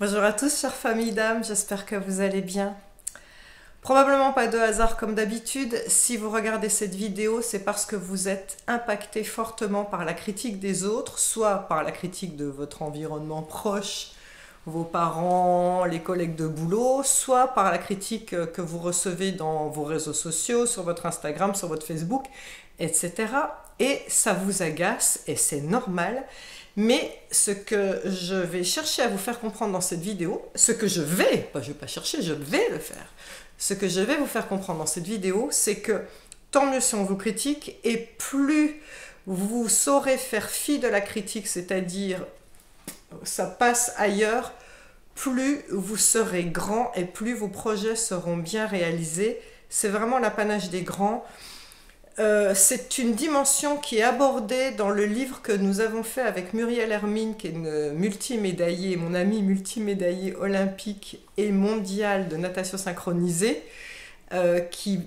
Bonjour à tous, chères familles d'âme, j'espère que vous allez bien. Probablement pas de hasard comme d'habitude, si vous regardez cette vidéo, c'est parce que vous êtes impacté fortement par la critique des autres, soit par la critique de votre environnement proche, vos parents, les collègues de boulot, soit par la critique que vous recevez dans vos réseaux sociaux, sur votre Instagram, sur votre Facebook, etc. Et ça vous agace, et c'est normal. Mais ce que je vais chercher à vous faire comprendre dans cette vidéo, ce que je vais, je vais pas chercher, je vais le faire. Ce que je vais vous faire comprendre dans cette vidéo, c'est que tant mieux si on vous critique, et plus vous saurez faire fi de la critique, c'est-à-dire ça passe ailleurs, plus vous serez grand et plus vos projets seront bien réalisés. C'est vraiment l'apanage des grands. C'est une dimension qui est abordée dans le livre que nous avons fait avec Muriel Hermine, qui est une multimédaillée, mon amie multimédaillée olympique et mondiale de natation synchronisée, qui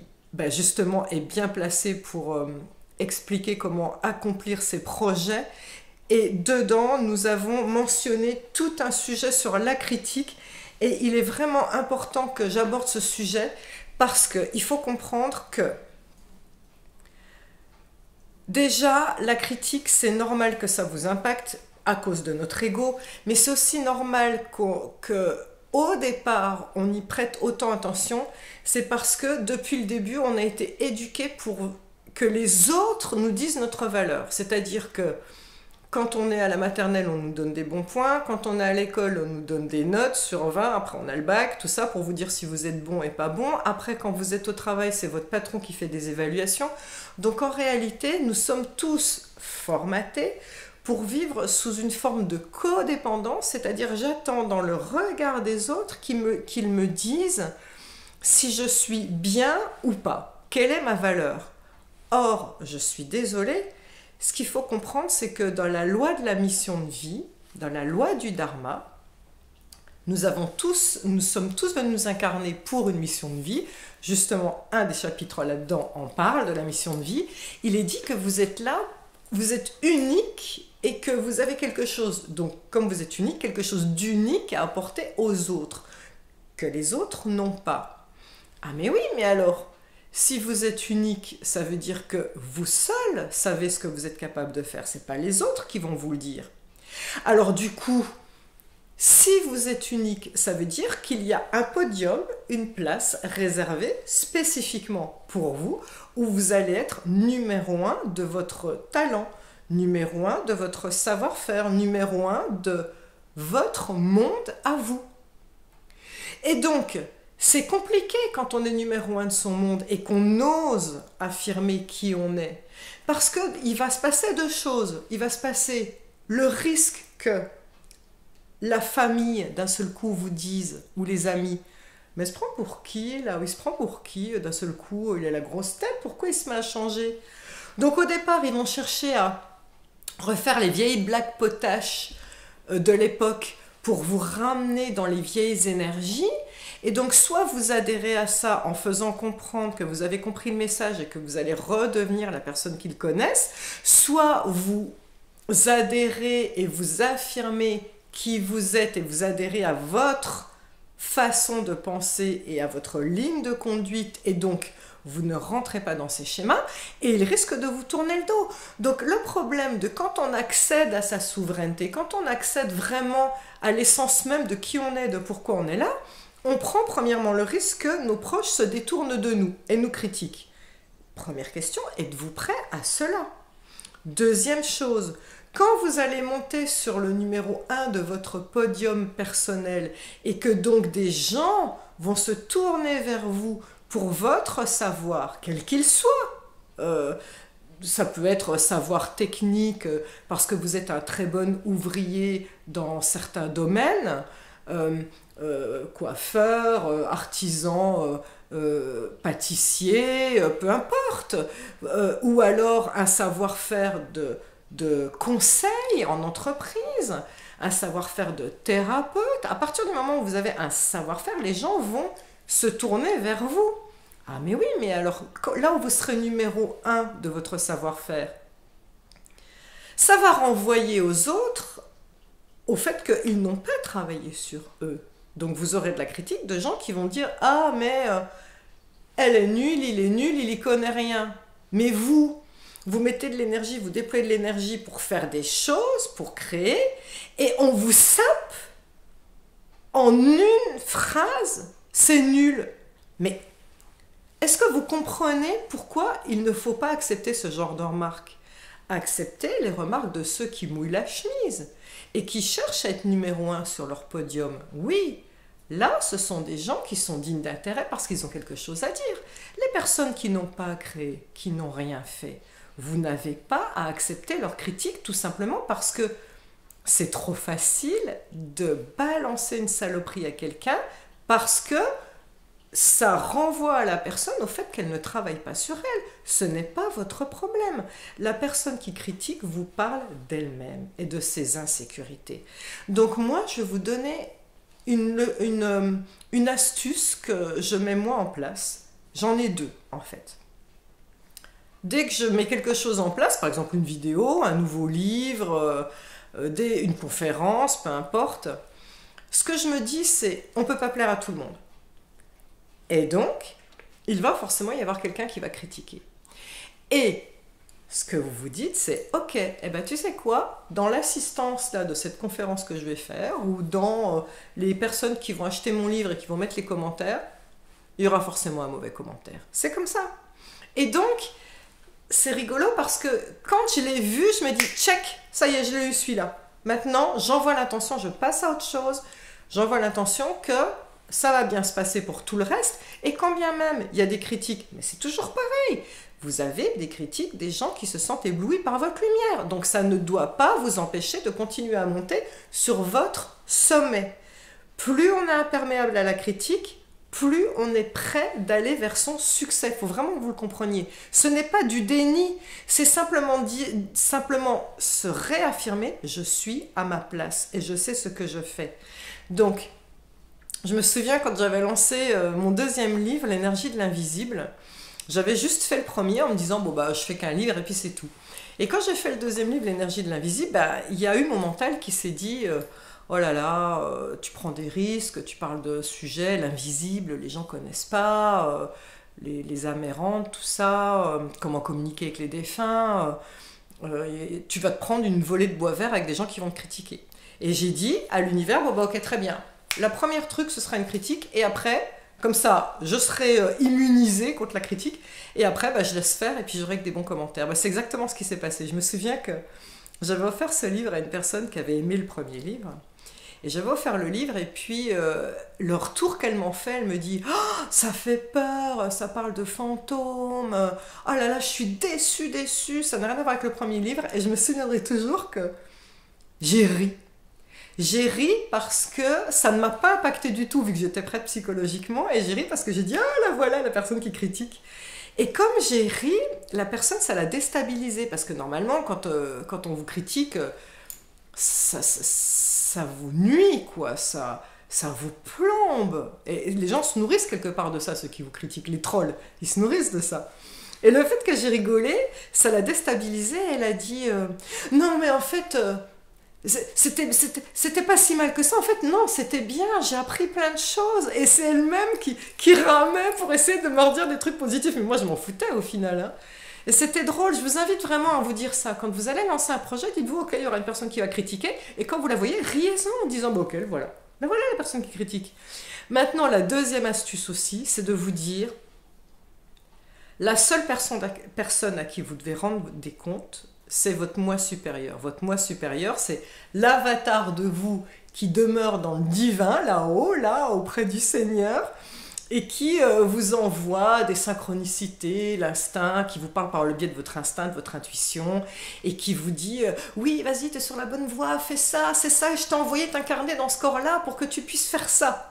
justement est bien placée pour expliquer comment accomplir ses projets. Et dedans, nous avons mentionné tout un sujet sur la critique, et il est vraiment important que j'aborde ce sujet parce qu'il faut comprendre que déjà, la critique, c'est normal que ça vous impacte à cause de notre ego, mais c'est aussi normal qu'au départ, on y prête autant attention. C'est parce que depuis le début, on a été éduqué pour que les autres nous disent notre valeur. C'est-à-dire que quand on est à la maternelle, on nous donne des bons points. Quand on est à l'école, on nous donne des notes sur 20. Après, on a le bac, tout ça pour vous dire si vous êtes bon et pas bon. Après, quand vous êtes au travail, c'est votre patron qui fait des évaluations. Donc, en réalité, nous sommes tous formatés pour vivre sous une forme de codépendance. C'est-à-dire, j'attends dans le regard des autres qu'ils me disent si je suis bien ou pas. Quelle est ma valeur? Or, je suis désolée, ce qu'il faut comprendre, c'est que dans la loi de la mission de vie, dans la loi du Dharma, nous sommes tous venus nous incarner pour une mission de vie. Justement, un des chapitres là-dedans en parle, de la mission de vie. Il est dit que vous êtes là, vous êtes unique et que vous avez quelque chose, donc comme vous êtes unique, quelque chose d'unique à apporter aux autres, que les autres n'ont pas. Ah mais oui, mais alors si vous êtes unique, ça veut dire que vous seul savez ce que vous êtes capable de faire. Ce n'est pas les autres qui vont vous le dire. Alors du coup, si vous êtes unique, ça veut dire qu'il y a un podium, une place réservée spécifiquement pour vous, où vous allez être numéro 1 de votre talent, numéro 1 de votre savoir-faire, numéro 1 de votre monde à vous. Et donc, c'est compliqué quand on est numéro 1 de son monde et qu'on ose affirmer qui on est. Parce qu'il va se passer deux choses. Il va se passer le risque que la famille, d'un seul coup, vous dise, ou les amis, mais il se prend pour qui là? Il se prend pour qui d'un seul coup? Il a la grosse tête, pourquoi il se met à changer? Donc au départ, ils vont chercher à refaire les vieilles blagues potaches de l'époque pour vous ramener dans les vieilles énergies. Et donc, soit vous adhérez à ça en faisant comprendre que vous avez compris le message et que vous allez redevenir la personne qu'ils connaissent, soit vous adhérez et vous affirmez qui vous êtes et vous adhérez à votre façon de penser et à votre ligne de conduite, et donc vous ne rentrez pas dans ces schémas et il risque de vous tourner le dos. Donc le problème de quand on accède à sa souveraineté, quand on accède vraiment à l'essence même de qui on est, de pourquoi on est là, on prend premièrement le risque que nos proches se détournent de nous et nous critiquent. Première question, êtes-vous prêt à cela? Deuxième chose, quand vous allez monter sur le numéro 1 de votre podium personnel et que donc des gens vont se tourner vers vous pour votre savoir, quel qu'il soit, ça peut être savoir technique parce que vous êtes un très bon ouvrier dans certains domaines, coiffeur, artisan, pâtissier, peu importe, ou alors un savoir-faire de conseil en entreprise, un savoir-faire de thérapeute. À partir du moment où vous avez un savoir-faire, les gens vont se tourner vers vous. Ah mais oui, mais alors là où vous serez numéro 1 de votre savoir-faire, ça va renvoyer aux autres au fait qu'ils n'ont pas travailler sur eux. Donc vous aurez de la critique de gens qui vont dire « Ah, mais elle est nulle, il y connaît rien. » Mais vous mettez de l'énergie, vous déployez de l'énergie pour faire des choses, pour créer, et on vous sape en une phrase, c'est nul. Mais est-ce que vous comprenez pourquoi il ne faut pas accepter ce genre de remarques? Accepter les remarques de ceux qui mouillent la chemise et qui cherchent à être numéro 1 sur leur podium. Oui, là, ce sont des gens qui sont dignes d'intérêt parce qu'ils ont quelque chose à dire. Les personnes qui n'ont pas créé, qui n'ont rien fait, vous n'avez pas à accepter leurs critiques tout simplement parce que c'est trop facile de balancer une saloperie à quelqu'un parce que ça renvoie à la personne au fait qu'elle ne travaille pas sur elle. Ce n'est pas votre problème. La personne qui critique vous parle d'elle-même et de ses insécurités. Donc moi, je vais vous donner une astuce que je mets moi en place. J'en ai deux en fait. Dès que je mets quelque chose en place, par exemple une vidéo, un nouveau livre, une conférence, peu importe, ce que je me dis c'est on ne peut pas plaire à tout le monde. Et donc, il va forcément y avoir quelqu'un qui va critiquer. Et ce que vous vous dites, c'est « Ok, eh ben, tu sais quoi, dans l'assistance là, de cette conférence que je vais faire, ou dans les personnes qui vont acheter mon livre et qui vont mettre les commentaires, il y aura forcément un mauvais commentaire. » C'est comme ça. Et donc, c'est rigolo parce que quand je l'ai vu, je me dis « Check, ça y est, je l'ai eu celui-là. Maintenant, j'envoie l'intention, je passe à autre chose, j'envoie l'intention que ça va bien se passer pour tout le reste. Et quand bien même il y a des critiques, mais c'est toujours pareil. Vous avez des critiques des gens qui se sentent éblouis par votre lumière. Donc ça ne doit pas vous empêcher de continuer à monter sur votre sommet. Plus on est imperméable à la critique, plus on est prêt d'aller vers son succès. Il faut vraiment que vous le compreniez. Ce n'est pas du déni, c'est simplement se réaffirmer, je suis à ma place et je sais ce que je fais. Donc, je me souviens quand j'avais lancé mon deuxième livre, L'énergie de l'invisible, j'avais juste fait le premier en me disant, bon bah je fais qu'un livre et puis c'est tout. Et quand j'ai fait le deuxième livre, L'énergie de l'invisible, bah, il y a eu mon mental qui s'est dit, oh là là, tu prends des risques, tu parles de sujets, l'invisible, les gens connaissent pas, les âmes errantes, tout ça, comment communiquer avec les défunts, tu vas te prendre une volée de bois vert avec des gens qui vont te critiquer. Et j'ai dit à l'univers, bon bah ok, très bien. La première truc, ce sera une critique, et après, comme ça, je serai immunisée contre la critique, et après, bah, je laisse faire, et puis j'aurai que des bons commentaires. Bah, c'est exactement ce qui s'est passé. Je me souviens que j'avais offert ce livre à une personne qui avait aimé le premier livre, et j'avais offert le livre, et puis le retour qu'elle m'en fait, elle me dit « Oh, ça fait peur, ça parle de fantômes, oh là là, je suis déçue, ça n'a rien à voir avec le premier livre. » Et je me souviendrai toujours que j'ai ri. J'ai ri parce que ça ne m'a pas impacté du tout vu que j'étais prête psychologiquement, et j'ai ri parce que j'ai dit « Ah là voilà la personne qui critique ». Et comme j'ai ri, la personne ça l'a déstabilisée parce que normalement quand on vous critique, ça vous nuit quoi, ça vous plombe. Et les gens se nourrissent quelque part de ça, ceux qui vous critiquent, les trolls, ils se nourrissent de ça. Et le fait que j'ai rigolé, ça l'a déstabilisée, elle a dit « Non mais en fait... C'était pas si mal que ça, en fait, non, c'était bien, j'ai appris plein de choses, et c'est elle-même qui ramait pour essayer de me redire des trucs positifs, mais moi je m'en foutais au final, hein. Et c'était drôle, je vous invite vraiment à vous dire ça, quand vous allez lancer un projet, dites-vous, ok, il y aura une personne qui va critiquer, et quand vous la voyez, riez-en en disant, bah ok, voilà, ben voilà la personne qui critique. Maintenant, la deuxième astuce aussi, c'est de vous dire, la seule personne à qui vous devez rendre des comptes, c'est votre moi supérieur. Votre moi supérieur, c'est l'avatar de vous qui demeure dans le divin, là-haut, là, auprès du Seigneur, et qui vous envoie des synchronicités, l'instinct, qui vous parle par le biais de votre instinct, de votre intuition, et qui vous dit « Oui, vas-y, t'es sur la bonne voie, fais ça, c'est ça, et je t'ai envoyé t'incarner dans ce corps-là pour que tu puisses faire ça. »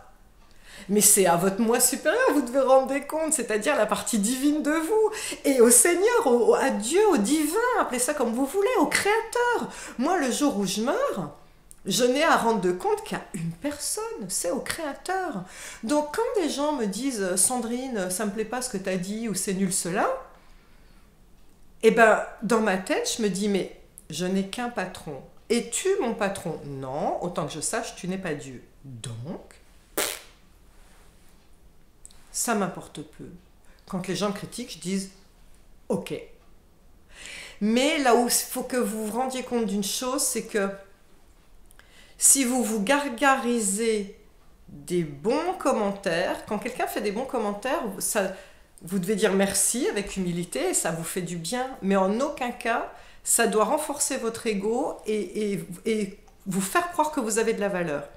Mais c'est à votre moi supérieur, vous devez rendre des comptes, c'est-à-dire la partie divine de vous, et au Seigneur, à Dieu, au divin, appelez ça comme vous voulez, au Créateur. Moi, le jour où je meurs, je n'ai à rendre de compte qu'à une personne, c'est au Créateur. Donc quand des gens me disent « Sandrine, ça me plaît pas ce que tu as dit » ou « c'est nul cela », eh ben, dans ma tête, je me dis « Mais je n'ai qu'un patron, Es-tu mon patron? Non, autant que je sache, tu n'es pas Dieu. Donc, ça m'importe peu. Quand les gens me critiquent, je dis ok. Mais là où il faut que vous vous rendiez compte d'une chose, c'est que si vous vous gargarisez des bons commentaires, quand quelqu'un fait des bons commentaires, ça, vous devez dire merci avec humilité et ça vous fait du bien. Mais en aucun cas, ça doit renforcer votre ego et vous faire croire que vous avez de la valeur.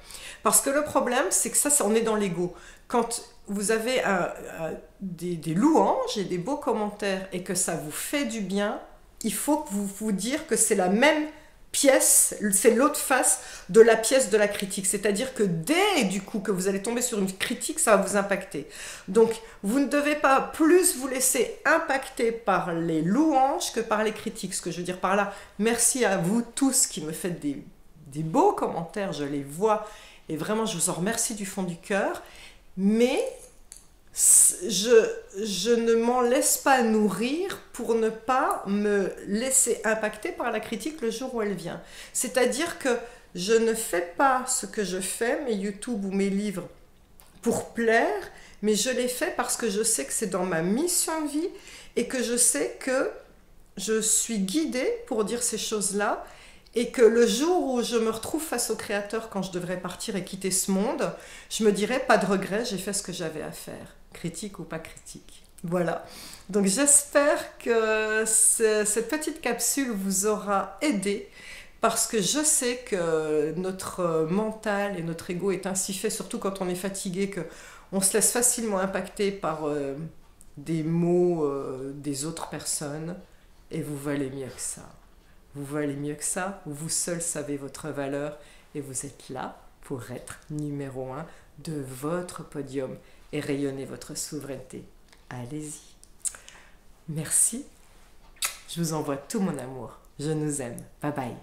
Parce que le problème, c'est que ça on est dans l'ego. Quand vous avez des louanges et des beaux commentaires et que ça vous fait du bien, il faut que vous dire que c'est la même pièce, c'est l'autre face de la pièce de la critique. C'est-à-dire que dès du coup que vous allez tomber sur une critique, ça va vous impacter. Donc vous ne devez pas plus vous laisser impacter par les louanges que par les critiques. Ce que je veux dire par là, merci à vous tous qui me faites des beaux commentaires, je les vois et vraiment je vous en remercie du fond du cœur. Mais je ne m'en laisse pas nourrir pour ne pas me laisser impacter par la critique le jour où elle vient. C'est-à-dire que je ne fais pas ce que je fais, mes YouTube ou mes livres, pour plaire, mais je les fais parce que je sais que c'est dans ma mission de vie et que je sais que je suis guidée pour dire ces choses-là et que le jour où je me retrouve face au Créateur, quand je devrais partir et quitter ce monde, je me dirai pas de regret, j'ai fait ce que j'avais à faire, critique ou pas critique. Voilà, donc j'espère que cette petite capsule vous aura aidé, parce que je sais que notre mental et notre ego est ainsi fait, surtout quand on est fatigué, qu'on se laisse facilement impacter par des mots des autres personnes, et vous valez mieux que ça. Vous valez mieux que ça, vous seul savez votre valeur et vous êtes là pour être numéro 1 de votre podium et rayonner votre souveraineté. Allez-y. Merci. Je vous envoie tout mon amour. Je nous aime. Bye bye.